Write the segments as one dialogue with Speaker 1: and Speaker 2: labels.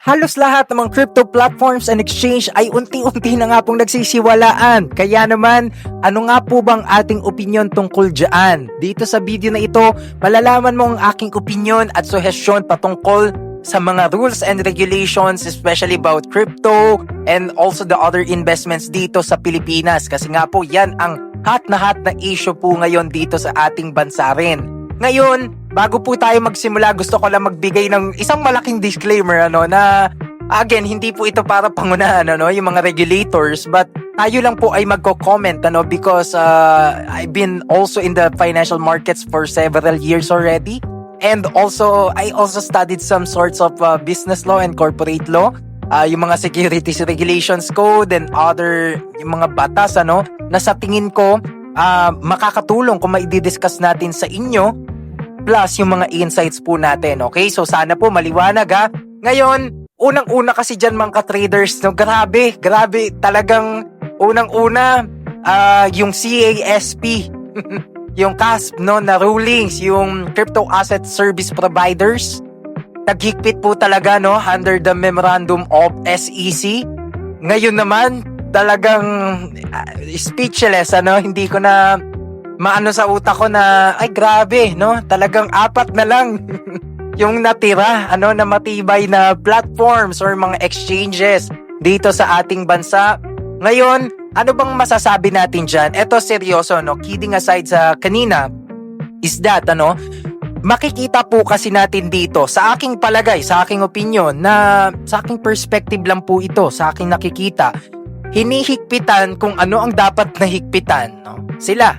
Speaker 1: Halos lahat ng mga crypto platforms and exchange ay unti-unti na nga pong nagsisiwalaan. Kaya naman, ano nga po bang ating opinion tungkol dyan? Dito sa video na ito, malalaman mo ang aking opinion at suhestyon patungkol sa mga rules and regulations, especially about crypto and also the other investments dito sa Pilipinas. Kasi nga po, yan ang hot na issue po ngayon dito sa ating bansa rin. Ngayon, bago po tayo magsimula, gusto ko lang magbigay ng isang malaking disclaimer na again, hindi po ito para pangunahan yung mga regulators, but tayo lang po ay magko-comment because I've been also in the financial markets for several years already. And also, I also studied some sorts of business law and corporate law, yung mga securities regulations code and other yung mga batas na sa tingin ko makakatulong kung maidi-discuss natin sa inyo plus yung mga insights po natin. Okay? So sana po maliwanag ha. Ngayon, unang-una kasi dyan mga traders, grabe talagang unang-una yung CASP yung CASP na rulings, yung Crypto Asset Service Providers, naghigpit po talaga under the Memorandum of SEC. Ngayon naman talagang speechless hindi ko na maano sa utak ko na ay grabe talagang 4 na lang yung natira na matibay na platforms or mga exchanges dito sa ating bansa. Ngayon, ano bang masasabi natin dyan? Eto seryoso kidding aside sa kanina is that makikita po kasi natin dito sa aking palagay, sa aking opinion, na sa aking perspective lang po ito, sa aking nakikita, hinihigpitan kung ano ang dapat na higpitan sila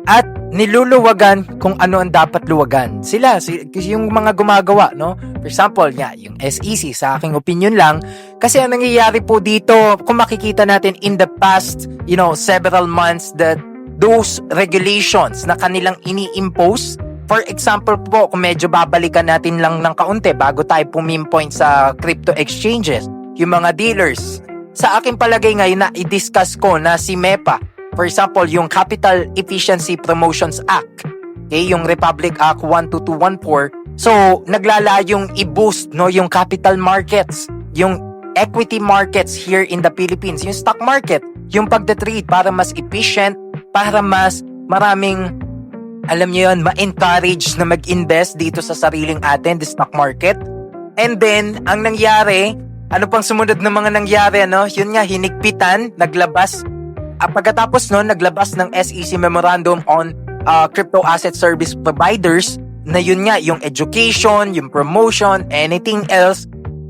Speaker 1: at niluluwagan kung ano ang dapat luwagan sila, yung mga gumagawa for example yung SEC, sa aking opinion lang, kasi ang nangyayari po dito, kung makikita natin in the past several months, that those regulations na kanilang ini-impose, for example po, kung medyo babalikan natin lang ng kaunti bago tayo pumimpoint sa crypto exchanges, yung mga dealers, sa aking palagay ngayon na i-discuss ko na si MEPA, for example, yung Capital Efficiency Promotions Act, okay, yung Republic Act 12214. So, naglalayong i-boost yung capital markets, yung equity markets here in the Philippines, yung stock market, yung pagda-trade para mas efficient, para mas maraming, alam niyo yun, ma-encourage na mag-invest dito sa sariling atin, the stock market. And then, ang nangyari, ano pang sumunod na mga nangyari, yun nga, hinigpitan, naglabas. Pagkatapos naglabas ng SEC Memorandum on Crypto Asset Service Providers, na yun nga, yung education, yung promotion, anything else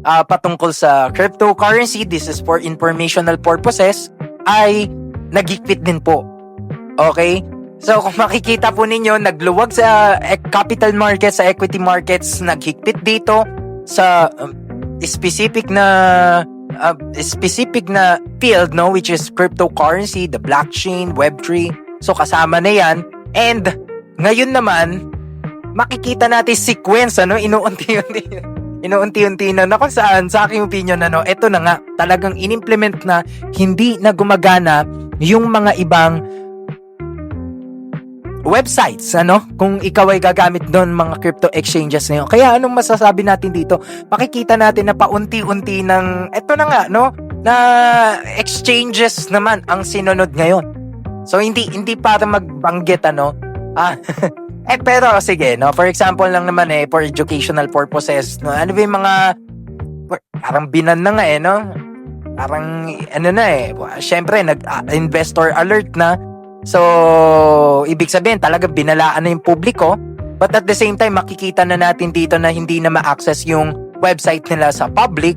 Speaker 1: patungkol sa cryptocurrency, this is for informational purposes, ay naghigpit din po. Okay? So kung makikita po ninyo, nagluwag sa capital markets, sa equity markets, naghigpit dito sa specific na field which is cryptocurrency, the blockchain, Web3. So kasama na yan. And ngayon naman, makikita natin sequence inuunti-unti na kung saan, sa aking opinion ito na nga, talagang inimplement na hindi na gumagana yung mga ibang websites kung ikaw ay gagamit doon mga crypto exchanges na yun. Kaya anong masasabi natin dito? Makikita natin na paunti-unti ng eto na nga na exchanges naman ang sinunod ngayon. So hindi para magbanggit pero sige for example lang naman for educational purposes ano ba yung mga parang binan na nga parang syempre investor alert na. So, ibig sabihin, talaga binalaan na yung publiko. But at the same time, makikita na natin dito na hindi na ma-access yung website nila sa public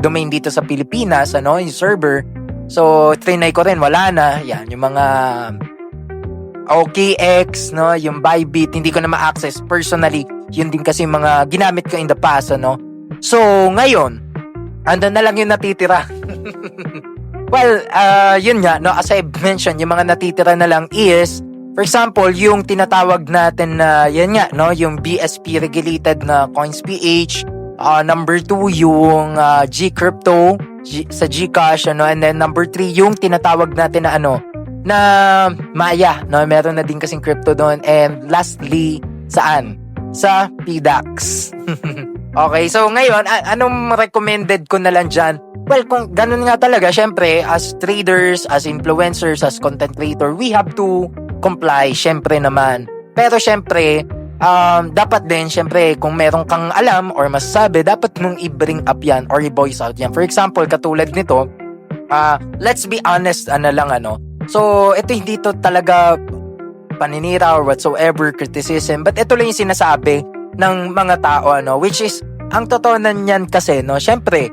Speaker 1: domain dito sa Pilipinas, yung server. So, trinay ko rin, wala na. Yan, yung mga OKX, yung Bybit, hindi ko na ma-access personally. Yun din kasi yung mga ginamit ko in the past, So, ngayon, andun na lang yung natitira. Well, yun nga, as I mentioned, yung mga natitira na lang is, for example, yung tinatawag natin na, yan nga, yung BSP regulated na CoinsPH, number 2, yung Gcrypto, sa Gcash, and then number 3, yung tinatawag natin na na Maya, meron na din kasing crypto doon, and lastly, saan? Sa PDAX. Okay, so ngayon, anong recommended ko na lang dyan? Well, kung ganun nga talaga, syempre, as traders, as influencers, as content creator, we have to comply, syempre naman. Pero syempre, dapat din, syempre, kung meron kang alam or masasabi, dapat mong i-bring up yan or i-voice out yan. For example, katulad nito, let's be honest, So, ito hindi to talaga paninira or whatsoever, criticism, but ito lang yung sinasabi ng mga tao, which is, ang totoo na niyan kasi, syempre,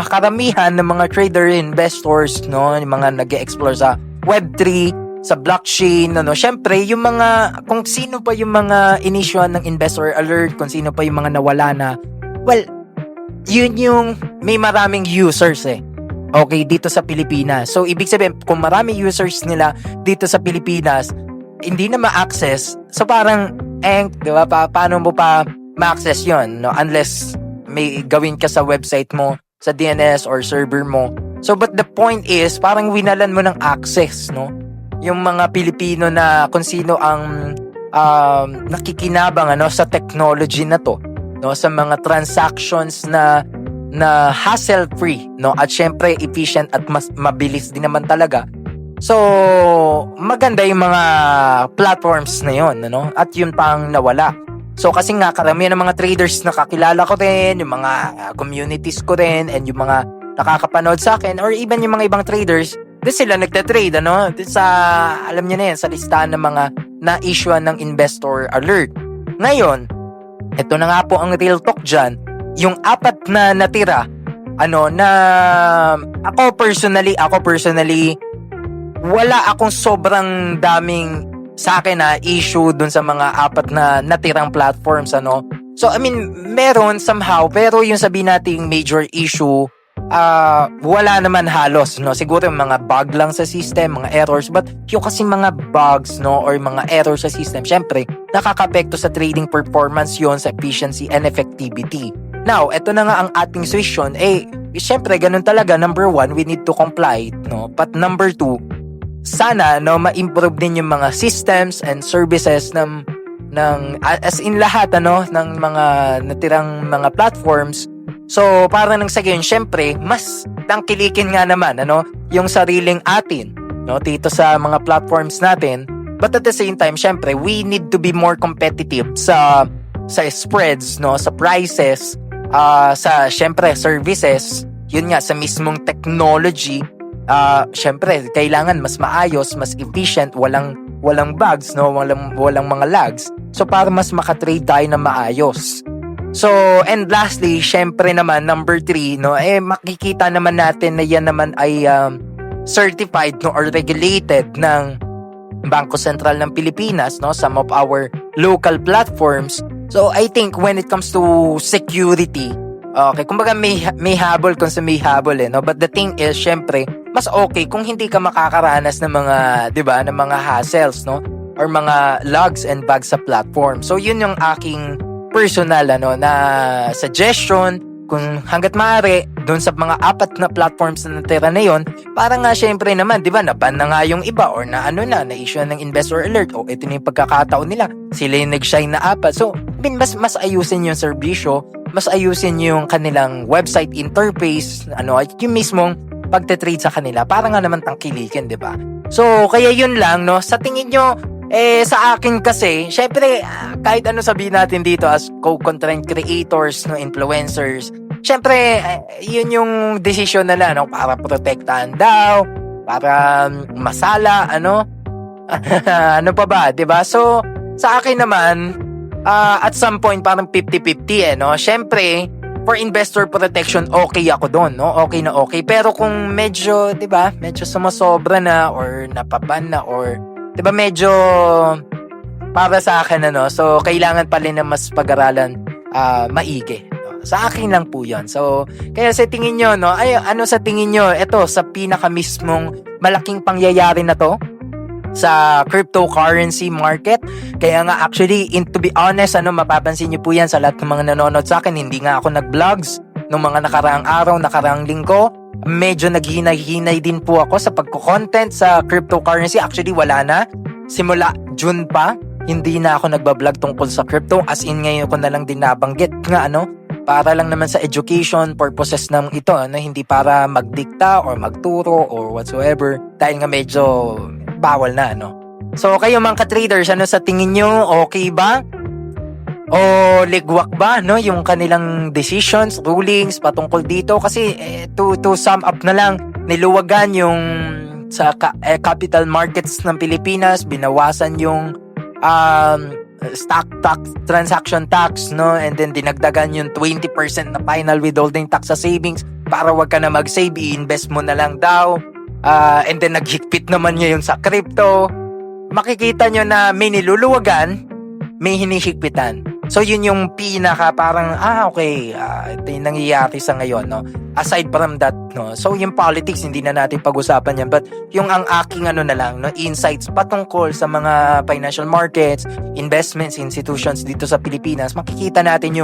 Speaker 1: karamihan ng mga trader investors, yung mga nag-explore sa Web3, sa blockchain, syempre, yung mga, kung sino pa yung mga inisyuan ng investor alert, kung sino pa yung mga nawala na, well, yun yung may maraming users okay, dito sa Pilipinas. So, ibig sabihin, kung marami users nila dito sa Pilipinas, hindi na ma-access, so parang, di ba, paano mo pa ma-access yun, unless may gawin ka sa website mo, sa DNS or server mo. So, but the point is, parang winalan mo ng access, yung mga Pilipino na kung sino ang nakikinabang sa technology na to, sa mga transactions na hassle-free, at syempre efficient at mas mabilis din naman talaga. So, maganda yung mga platforms na yun, at yun pang nawala. So, kasi nga, karamihan ng mga traders na kakilala ko rin, yung mga communities ko rin, and yung mga nakakapanood sa akin, or even yung mga ibang traders, doon sila nagtatrade, doon sa, alam niyo na yan, sa listahan ng mga na-issue ng investor alert. Ngayon, ito na nga po ang real talk dyan, yung 4 na natira, na ako personally, wala akong sobrang daming sa akin na issue dun sa mga 4 na natirang platforms, So, I mean, meron somehow, pero yung sabihin nating major issue, wala naman halos, Siguro yung mga bug lang sa system, mga errors, but yung kasi mga bugs, or mga errors sa system, syempre, nakaka-apekto sa trading performance yon, sa efficiency and effectivity. Now, eto na nga ang ating solution, syempre, ganun talaga, number 1, we need to comply, But number 2, sana, ma-improve din yung mga systems and services ng as in lahat, ng mga natirang mga platforms. So, para nang sa gayon, syempre, mas tangkilikin nga naman, yung sariling atin, dito sa mga platforms natin. But at the same time, syempre, we need to be more competitive sa spreads, sa prices, sa, syempre, services, yun nga, sa mismong technology, syempre, kailangan mas maayos, mas efficient, walang bugs, walang mga lags. So, para mas makatrade tayo na maayos. So, and lastly, syempre naman, number 3, makikita naman natin na yan naman ay certified, or regulated ng Bangko Sentral ng Pilipinas, some of our local platforms. So, I think when it comes to security, okay, kumbaga may habol kung sa may habol, But the thing is, syempre, mas okay kung hindi ka makakaranas ng mga, 'di ba, ng mga hassles, or mga logs and bugs sa platform. So, yun yung aking personal, na suggestion, kung hanggat maaari, doon sa mga 4 na platforms na natira na yun, para nga syempre naman, 'di ba, na-ban na nga yung iba, or na-issue ng investor alert, o ito na yung pagkakataon nila, sila yung nag-shine na 4. So, mas ayusin yung serbisyo, mas ayusin yung kanilang website interface, yung mismong pagte-trade sa kanila, para nga naman tangkilikin, 'di ba? So, kaya yun lang, sa tingin nyo, sa akin kasi, syempre, kahit ano sabihin natin dito as content creators, influencers, syempre, yun yung decision nila, para protektahan daw, para masala, ano pa ba, 'di ba? So, sa akin naman, at some point, parang 50-50, Syempre, for investor protection, okay ako doon, Okay na okay. Pero kung medyo, 'di ba, medyo sumasobra na, or napaban na, or 'di ba, medyo para sa akin, so kailangan pa rin na mas pag-aralan maigi. Sa akin lang po 'yon. So, kaya sa tingin nyo, ano sa tingin nyo, ito, sa pinaka mismong malaking pangyayari na to, sa cryptocurrency market. Kaya nga, actually, to be honest, mapapansin niyo po yan sa lahat ng mga nanonood sa akin, hindi nga ako nag-vlogs nung mga nakaraang araw, nakaraang linggo. Medyo naghinay-hinay din po ako sa pagko-content sa cryptocurrency. Actually, wala na. Simula June pa, hindi na ako nagbablog tungkol sa crypto. As in, ngayon ko na lang din nabanggit nga, para lang naman sa education purposes ng ito, ano, hindi para magdikta or magturo or whatsoever, dahil nga medyo bawal na, ano. So kayo mga ka-traders, ano sa tingin nyo, okay ba? O ligwak ba, no, yung kanilang decisions, rulings patungkol dito? Kasi to sum up na lang, niluwagan yung sa capital markets ng Pilipinas, binawasan yung stock tax, transaction tax, no, and then dinagdagan yung 20% na final withholding tax sa savings para wag ka na mag-save, i-invest mo na lang daw. And then naghigpit naman niya yung sa crypto. Makikita nyo na may niluluwagan, may hinihigpitan. So yun yung pinaka parang okay, ito yung nangyayari sa ngayon, no. Aside from that, no, so yung politics hindi na natin pag-usapan yan, but yung ang aking ano na lang, no, insights patungkol sa mga financial markets, investments, institutions dito sa Pilipinas, makikita natin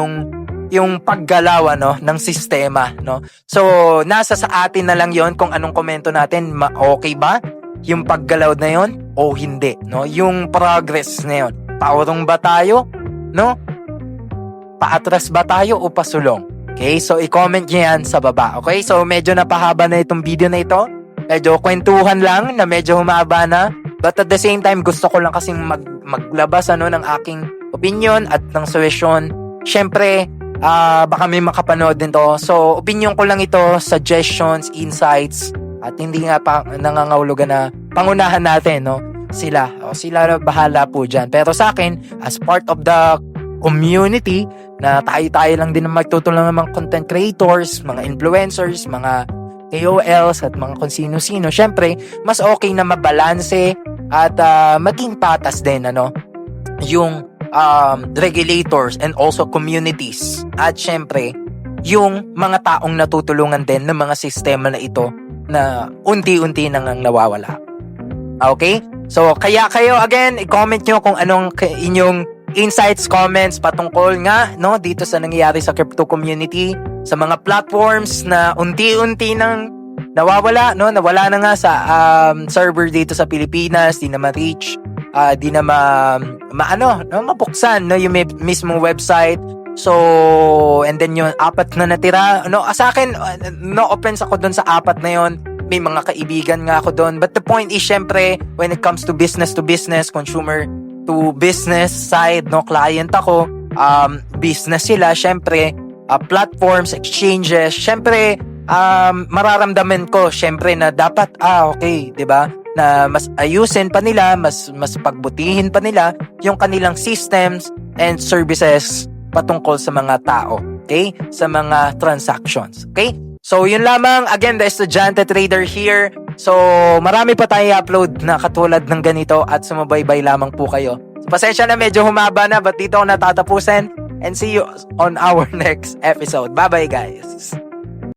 Speaker 1: yung paggalaw, no, ng sistema, no. So nasa sa atin na lang yon kung anong komento natin, okay ba yung paggalaw na yon o hindi, no, yung progress na yon, paurong ba tayo, no? Paatras ba tayo o pasulong? Okay, so i-comment nyo yan sa baba. Okay, so medyo napahaba na itong video na ito. Medyo kwentuhan lang na medyo humaba na. But at the same time, gusto ko lang kasing maglabas ng aking opinion at ng suggestion. Syempre, baka may makapanood din to. So, opinion ko lang ito, suggestions, insights, at hindi nga pa nangangahulugan na pangunahan natin, no? Sila na bahala po dyan. Pero sa akin, as part of the community, na tayo lang din na magtutulungan ng mga content creators, mga influencers, mga KOLs at mga kung sino-sino, syempre mas okay na mabalanse at maging patas din yung regulators and also communities, at syempre yung mga taong natutulungan din ng mga sistema na ito na unti-unti nang nawawala. Okay? So kaya kayo again, i-comment nyo kung anong inyong insights, comments patungkol nga dito sa nangyayari sa crypto community, sa mga platforms na unti-unti nang nawawala, nawala na nga sa server dito sa Pilipinas, di na ma-reach, di na mabuksan yung mismong website. So, and then yung 4 na natira, sa akin, no offense ako dun sa 4 na yon. May mga kaibigan nga ako doon, but the point is syempre when it comes to business, consumer to business side, client ako, business sila, syempre platforms, exchanges, syempre mararamdaman ko syempre na dapat okay, 'di ba, na mas ayusin pa nila, mas pagbutihin pa nila yung kanilang systems and services patungkol sa mga tao, okay, sa mga transactions, okay. So yun lamang, again, the Estudyante Trader here. So marami pa tayo upload na katulad ng ganito at sumubaybay lamang po kayo. So, pasensya na medyo humaba na, but dito ako natatapusin, and see you on our next episode. Bye bye guys.